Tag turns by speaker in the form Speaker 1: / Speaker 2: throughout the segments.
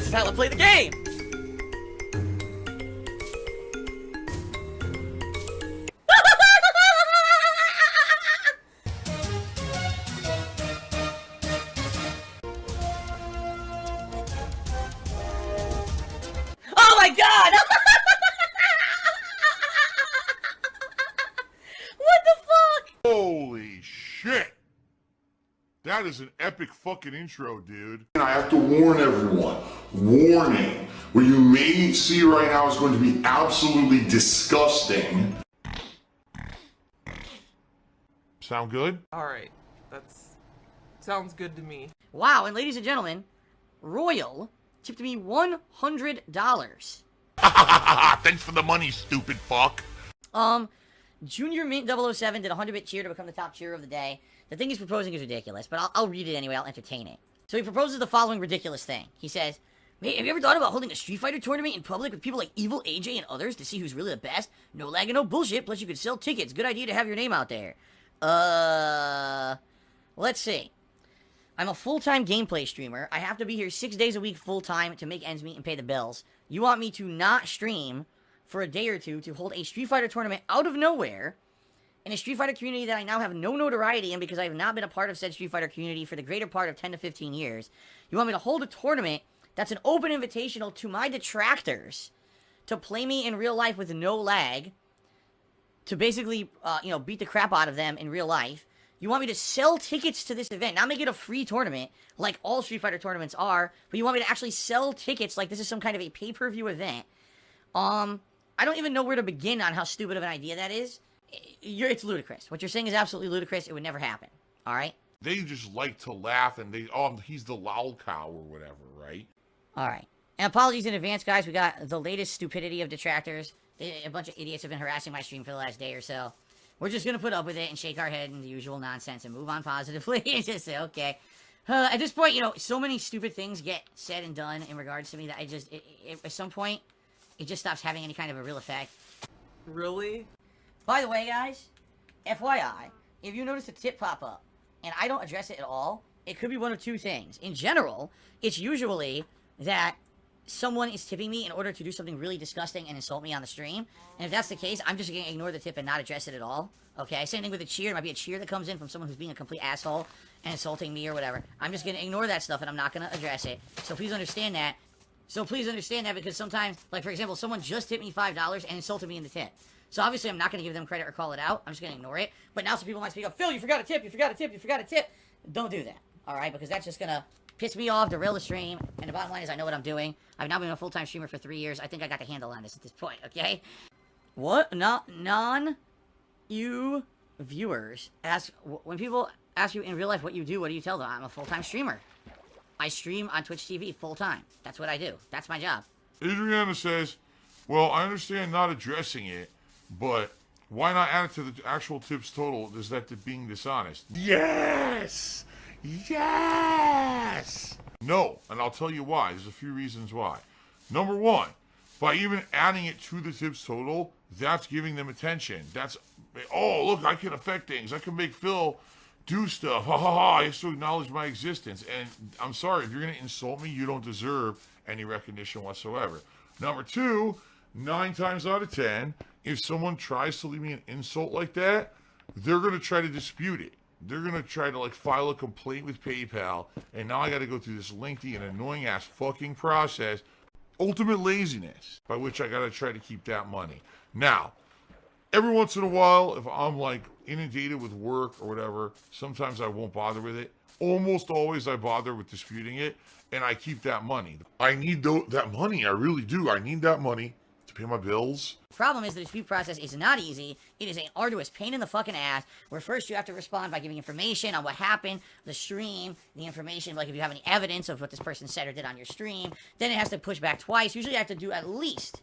Speaker 1: This is how I play the game! Oh my god! What the fuck?
Speaker 2: Holy shit! That is an epic fucking intro, dude.
Speaker 3: And I have to warn everyone, warning, what you may see right now is going to be absolutely disgusting.
Speaker 2: Sound good?
Speaker 4: Alright, sounds good to me.
Speaker 1: Wow, and ladies and gentlemen, Royal tipped me $100.
Speaker 2: Thanks for the money, stupid fuck.
Speaker 1: Junior Mint 007 did a 100-bit cheer to become the top cheer of the day. The thing he's proposing is ridiculous, but I'll read it anyway. I'll entertain it. So he proposes the following ridiculous thing. He says, "Hey, have you ever thought about holding a Street Fighter tournament in public with people like Evil AJ and others to see who's really the best? No lag and no bullshit, plus you could sell tickets. Good idea to have your name out there." Let's see. I'm a full-time gameplay streamer. I have to be here 6 days a week full-time to make ends meet and pay the bills. You want me to not stream for a day or two to hold a Street Fighter tournament out of nowhere in a Street Fighter community that I now have no notoriety in because I have not been a part of said Street Fighter community for the greater part of 10 to 15 years. You want me to hold a tournament that's an open invitational to my detractors to play me in real life with no lag, to basically, beat the crap out of them in real life. You want me to sell tickets to this event, not make it a free tournament like all Street Fighter tournaments are, but you want me to actually sell tickets like this is some kind of a pay-per-view event. I don't even know where to begin on how stupid of an idea that is. It's ludicrous. What you're saying is absolutely ludicrous. It would never happen. All right?
Speaker 2: They just like to laugh and he's the lol cow or whatever, right?
Speaker 1: All right. And apologies in advance, guys. We got the latest stupidity of detractors. A bunch of idiots have been harassing my stream for the last day or so. We're just going to put up with it and shake our head in the usual nonsense and move on positively and just say, okay. At this point, so many stupid things get said and done in regards to me that at some point, it just stops having any kind of a real effect.
Speaker 4: Really?
Speaker 1: By the way, guys, FYI, if you notice a tip pop up and I don't address it at all, it could be one of two things. In general, it's usually that someone is tipping me in order to do something really disgusting and insult me on the stream. And if that's the case, I'm just going to ignore the tip and not address it at all. Okay? Same thing with a cheer. There might be a cheer that comes in from someone who's being a complete asshole and insulting me or whatever. I'm just going to ignore that stuff and I'm not going to address it. So please understand that. Because sometimes, like for example, someone just tipped me $5 and insulted me in the tip. So obviously I'm not going to give them credit or call it out. I'm just going to ignore it. But now some people might speak up, "Phil, you forgot a tip, you forgot a tip, you forgot a tip." Don't do that. Alright? Because that's just going to piss me off, derail the stream. And the bottom line is I know what I'm doing. I've now been a full-time streamer for 3 years. I think I got the handle on this at this point, okay? What? Non-you viewers ask, when people ask you in real life what you do you tell them? I'm a full-time streamer. I stream on Twitch TV full-time. That's what I do. That's my job.
Speaker 2: Adriana says, well, I understand not addressing it, but why not add it to the actual tips total? Is that being dishonest? Yes! Yes! No, and I'll tell you why. There's a few reasons why. Number one, by even adding it to the tips total, that's giving them attention. That's, oh, look, I can affect things. I can make Phil do stuff. Ha ha ha, I have to acknowledge my existence. And I'm sorry, if you're going to insult me, you don't deserve any recognition whatsoever. Number two, 9 times out of 10, if someone tries to leave me an insult like that, they're going to try to dispute it. They're going to try to, file a complaint with PayPal, and now I got to go through this lengthy and annoying-ass fucking process. Ultimate laziness, by which I got to try to keep that money. Now, every once in a while, if I'm, inundated with work or whatever, sometimes I won't bother with it. Almost always I bother with disputing it, and I keep that money. I need that money. I really do. I need that money to pay my bills.
Speaker 1: The problem is the dispute process is not easy. It is an arduous pain in the fucking ass, where first you have to respond by giving information on what happened, the stream, the information, like if you have any evidence of what this person said or did on your stream. Then it has to push back twice. Usually I have to do at least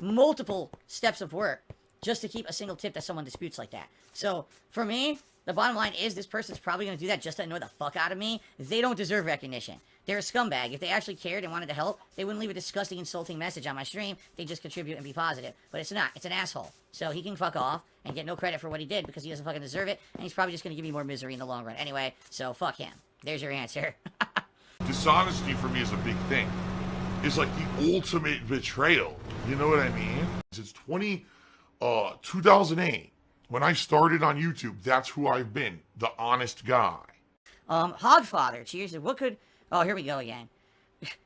Speaker 1: multiple steps of work just to keep a single tip that someone disputes like that. So, for me, the bottom line is this person's probably going to do that just to annoy the fuck out of me. They don't deserve recognition. They're a scumbag. If they actually cared and wanted to help, they wouldn't leave a disgusting, insulting message on my stream. They'd just contribute and be positive. But it's not. It's an asshole. So he can fuck off and get no credit for what he did because he doesn't fucking deserve it. And he's probably just going to give me more misery in the long run. Anyway, so fuck him. There's your answer.
Speaker 2: Dishonesty for me is a big thing. is like the ultimate betrayal. You know what I mean? Since 2008, when I started on YouTube, that's who I've been, the honest guy.
Speaker 1: Hogfather, cheers. What could... Oh, here we go again.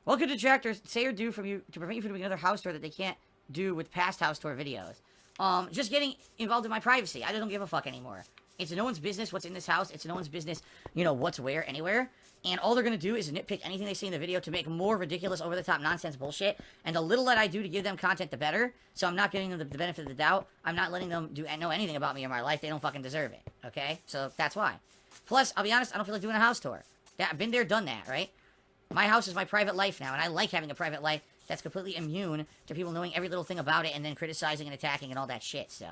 Speaker 1: What could detractors say or do from you to prevent you from doing another house tour that they can't do with past house tour videos? Just getting involved in my privacy. I don't give a fuck anymore. It's no one's business what's in this house. It's no one's business, you know, what's where, anywhere. And all they're going to do is nitpick anything they see in the video to make more ridiculous, over-the-top nonsense bullshit. And the little that I do to give them content, the better. So I'm not giving them the benefit of the doubt. I'm not letting them know anything about me or my life. They don't fucking deserve it. Okay? So that's why. Plus, I'll be honest, I don't feel like doing a house tour. Yeah, I've been there, done that, right? My house is my private life now, and I like having a private life that's completely immune to people knowing every little thing about it and then criticizing and attacking and all that shit, so...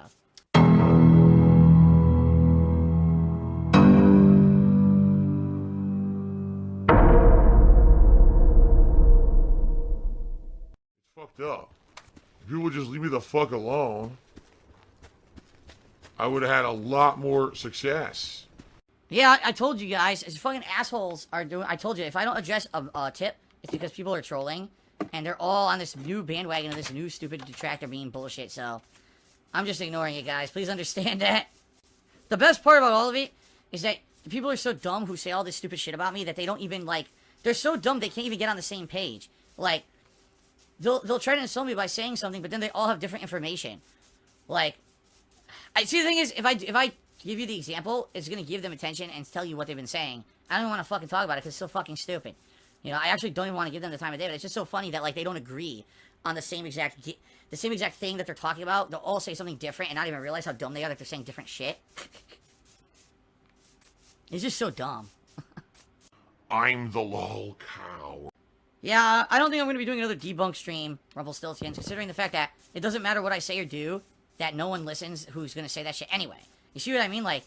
Speaker 2: Fucked up. If people would just leave me the fuck alone, I would have had a lot more success.
Speaker 1: Yeah, I told you guys, as fucking assholes are doing... I told you, if I don't address a tip, it's because people are trolling, and they're all on this new bandwagon of this new stupid detractor meme bullshit, so... I'm just ignoring it, guys. Please understand that. The best part about all of it is that the people are so dumb who say all this stupid shit about me that they don't even, like... They're so dumb they can't even get on the same page. Like... They'll try to insult me by saying something, but then they all have different information. Like, I see the thing is, if I give you the example, it's gonna give them attention and tell you what they've been saying. I don't want to fucking talk about it because it's so fucking stupid. You know, I actually don't even want to give them the time of day, but it's just so funny that like they don't agree on the same exact thing that they're talking about. They'll all say something different and not even realize how dumb they are that they're saying different shit. It's just so dumb.
Speaker 2: I'm the lol cow.
Speaker 1: Yeah, I don't think I'm going to be doing another debunk stream, Rumpelstiltskin, considering the fact that it doesn't matter what I say or do, that no one listens who's going to say that shit anyway. You see what I mean? Like,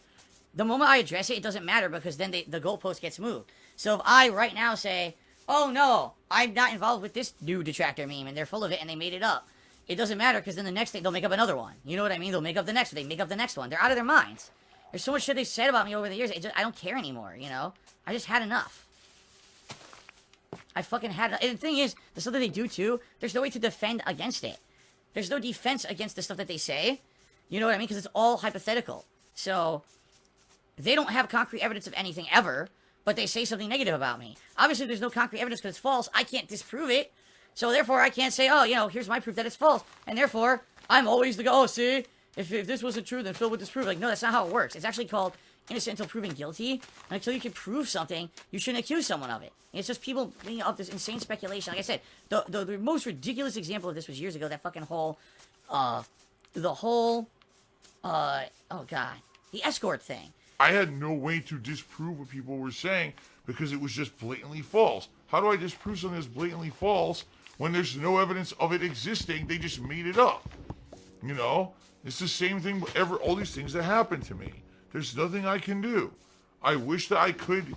Speaker 1: the moment I address it, it doesn't matter because then the goalpost gets moved. So if I right now say, oh no, I'm not involved with this new detractor meme and they're full of it and they made it up, it doesn't matter because then the next thing, they'll make up another one. You know what I mean? They'll make up the next one. They make up the next one. They're out of their minds. There's so much shit they've said about me over the years, I don't care anymore, you know? I just had enough. I fucking had... And the thing is, the stuff that they do, too, there's no way to defend against it. There's no defense against the stuff that they say. You know what I mean? Because it's all hypothetical. So, they don't have concrete evidence of anything ever, but they say something negative about me. Obviously, there's no concrete evidence because it's false. I can't disprove it. So, therefore, I can't say, oh, you know, here's my proof that it's false. And therefore, I'm always the guy, oh, see? If this wasn't true, then Phil would disprove it. Like, no, that's not how it works. It's actually called innocent until proven guilty. And until you can prove something, you shouldn't accuse someone of it. It's just people bringing up this insane speculation. Like I said, the most ridiculous example of this was years ago. That fucking whole, oh god, the escort thing.
Speaker 2: I had no way to disprove what people were saying because it was just blatantly false. How do I disprove something that's blatantly false when there's no evidence of it existing? They just made it up. You know, it's the same thing with all these things that happen to me. There's nothing I can do. I wish that I could,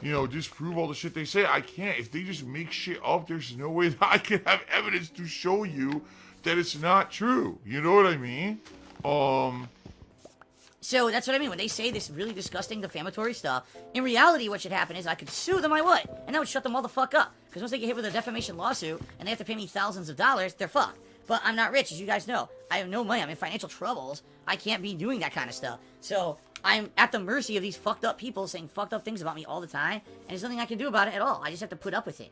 Speaker 2: you know, disprove all the shit they say. I can't. If they just make shit up, there's no way that I can have evidence to show you that it's not true. You know what I mean?
Speaker 1: So that's what I mean. When they say this really disgusting, defamatory stuff, in reality, what should happen is I could sue them, I would. And that would shut them all the fuck up. Because once they get hit with a defamation lawsuit and they have to pay me thousands of dollars, they're fucked. But I'm not rich, as you guys know. I have no money. I'm in financial troubles. I can't be doing that kind of stuff. So I'm at the mercy of these fucked up people saying fucked up things about me all the time, and there's nothing I can do about it at all. I just have to put up with it.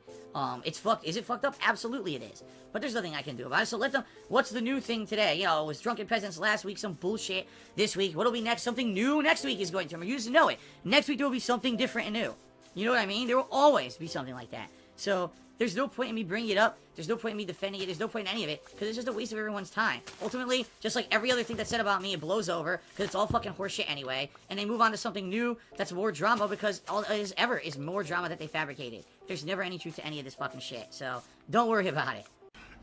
Speaker 1: It's fucked. Is it fucked up? Absolutely it is. But there's nothing I can do about it. So let them... What's the new thing today? You know, it was Drunken Peasants last week, some bullshit this week. What'll be next? Something new next week is going to... You used to know it. Next week there will be something different and new. You know what I mean? There will always be something like that. So there's no point in me bringing it up. There's no point in me defending it. There's no point in any of it. Because it's just a waste of everyone's time. Ultimately, just like every other thing that's said about me, it blows over. Because it's all fucking horseshit anyway. And they move on to something new that's more drama. Because all it is ever is more drama that they fabricated. There's never any truth to any of this fucking shit. So don't worry about it.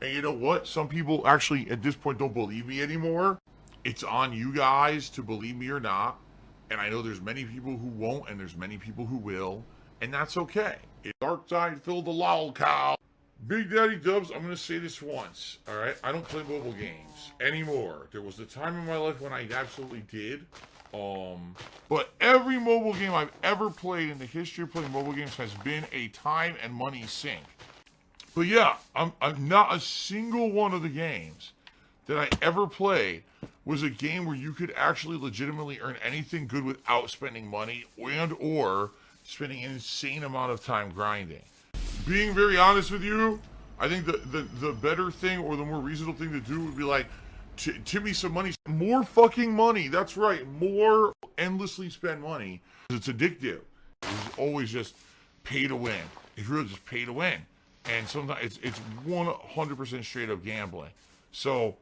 Speaker 2: And you know what? Some people actually at this point don't believe me anymore. It's on you guys to believe me or not. And I know there's many people who won't. And there's many people who will. And that's okay. It's Dark Side Phil the lol cow. Big Daddy Dubs, I'm going to say this once, alright? I don't play mobile games anymore. There was a time in my life when I absolutely did. But every mobile game I've ever played in the history of playing mobile games has been a time and money sink. But yeah, I'm not a single one of the games that I ever played was a game where you could actually legitimately earn anything good without spending money and or spending an insane amount of time grinding. Being very honest with you, I think the better thing or the more reasonable thing to do would be like, tip me some money. More fucking money. That's right. More endlessly spend money. It's addictive. It's always just pay to win. It's really just pay to win. And sometimes it's 100% straight up gambling. So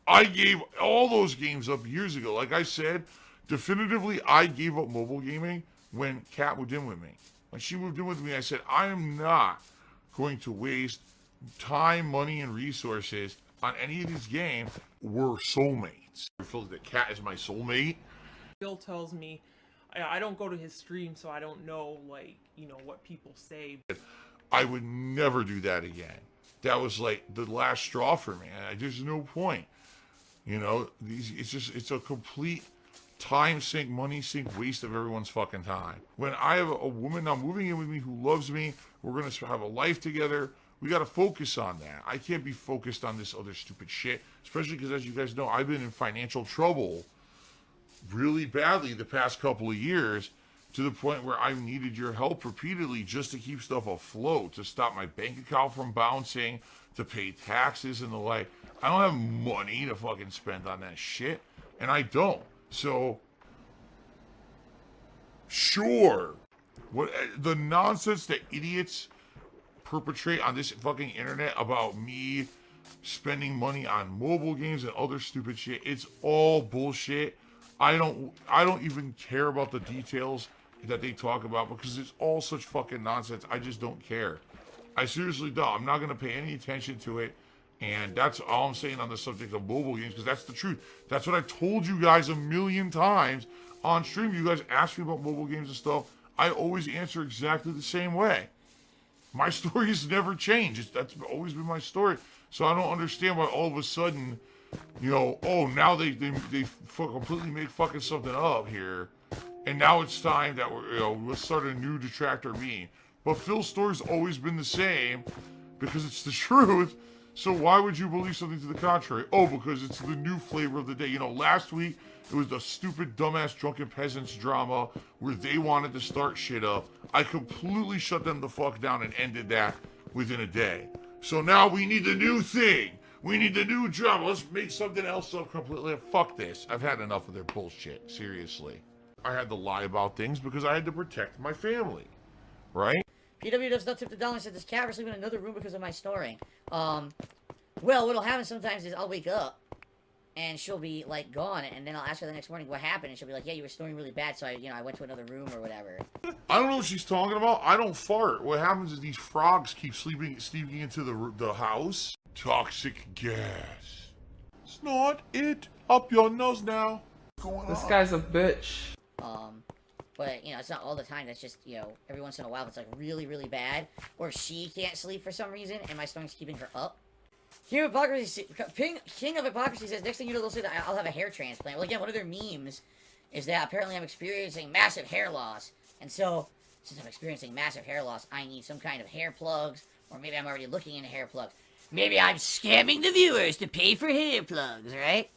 Speaker 2: I gave all those games up years ago. Like I said, definitively I gave up mobile gaming when Kat moved in with me. When she moved in with me, I said, I am not going to waste time, money, and resources on any of these games. We're soulmates. I feel that Kat is my soulmate.
Speaker 4: Bill tells me, I don't go to his stream, so I don't know, like, you know, what people say.
Speaker 2: I would never do that again. That was like the last straw for me. There's no point. You know, it's a complete time sink, money sink, waste of everyone's fucking time. When I have a woman now moving in with me who loves me, we're going to have a life together. We got to focus on that. I can't be focused on this other stupid shit, especially because, as you guys know, I've been in financial trouble really badly the past couple of years, to the point where I've needed your help repeatedly just to keep stuff afloat, to stop my bank account from bouncing, to pay taxes and the like. I don't have money to fucking spend on that shit, and I don't. So, sure, what the nonsense that idiots perpetrate on this fucking internet about me spending money on mobile games and other stupid shit, it's all bullshit. I don't even care about the details that they talk about because it's all such fucking nonsense. I just don't care. I seriously don't. I'm not going to pay any attention to it. And that's all I'm saying on the subject of mobile games, because that's the truth. That's what I told you guys a million times on stream. You guys ask me about mobile games and stuff. I always answer exactly the same way. My story has never changed. That's always been my story. So I don't understand why all of a sudden, you know, oh, now they completely make fucking something up here. And now it's time that let's start a new detractor meme. But Phil's story's always been the same because it's the truth. So why would you believe something to the contrary? Oh, because it's the new flavor of the day. You know, last week it was the stupid, dumbass, drunken peasants drama where they wanted to start shit up. I completely shut them the fuck down and ended that within a day. So now we need the new thing. We need the new drama. Let's make something else up completely. Fuck this. I've had enough of their bullshit. Seriously. I had to lie about things because I had to protect my family. Right?
Speaker 1: PW does not tip the dollar and said this cat was sleeping in another room because of my snoring. Well, what'll happen sometimes is I'll wake up and she'll be like gone, and then I'll ask her the next morning what happened, and she'll be like, yeah, you were snoring really bad, so I went to another room or whatever.
Speaker 2: I don't know what she's talking about. I don't fart. What happens is these frogs keep sneaking into the house. Toxic gas. Snort it up your nose now.
Speaker 4: This guy's a bitch.
Speaker 1: But, it's not all the time. That's just, every once in a while it's, like, really, really bad. Or she can't sleep for some reason, and my snoring's keeping her up. King of Hypocrisy says, next thing you know, they'll say that I'll have a hair transplant. Well, again, one of their memes is that apparently I'm experiencing massive hair loss. And so, since I'm experiencing massive hair loss, I need some kind of hair plugs. Or maybe I'm already looking into hair plugs. Maybe I'm scamming the viewers to pay for hair plugs, right?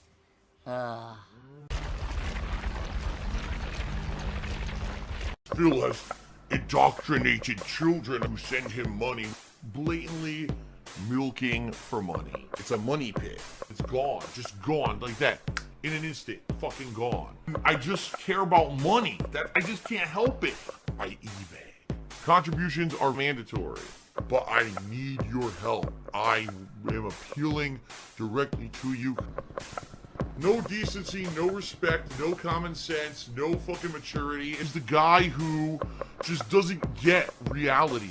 Speaker 2: Phil has indoctrinated children who send him money, blatantly milking for money. It's a money pit. It's gone. Just gone like that. In an instant. Fucking gone. I just care about money. I just can't help it. I eBay. Contributions are mandatory, but I need your help. I am appealing directly to you. No decency, no respect, no common sense, no fucking maturity. Is the guy who just doesn't get reality.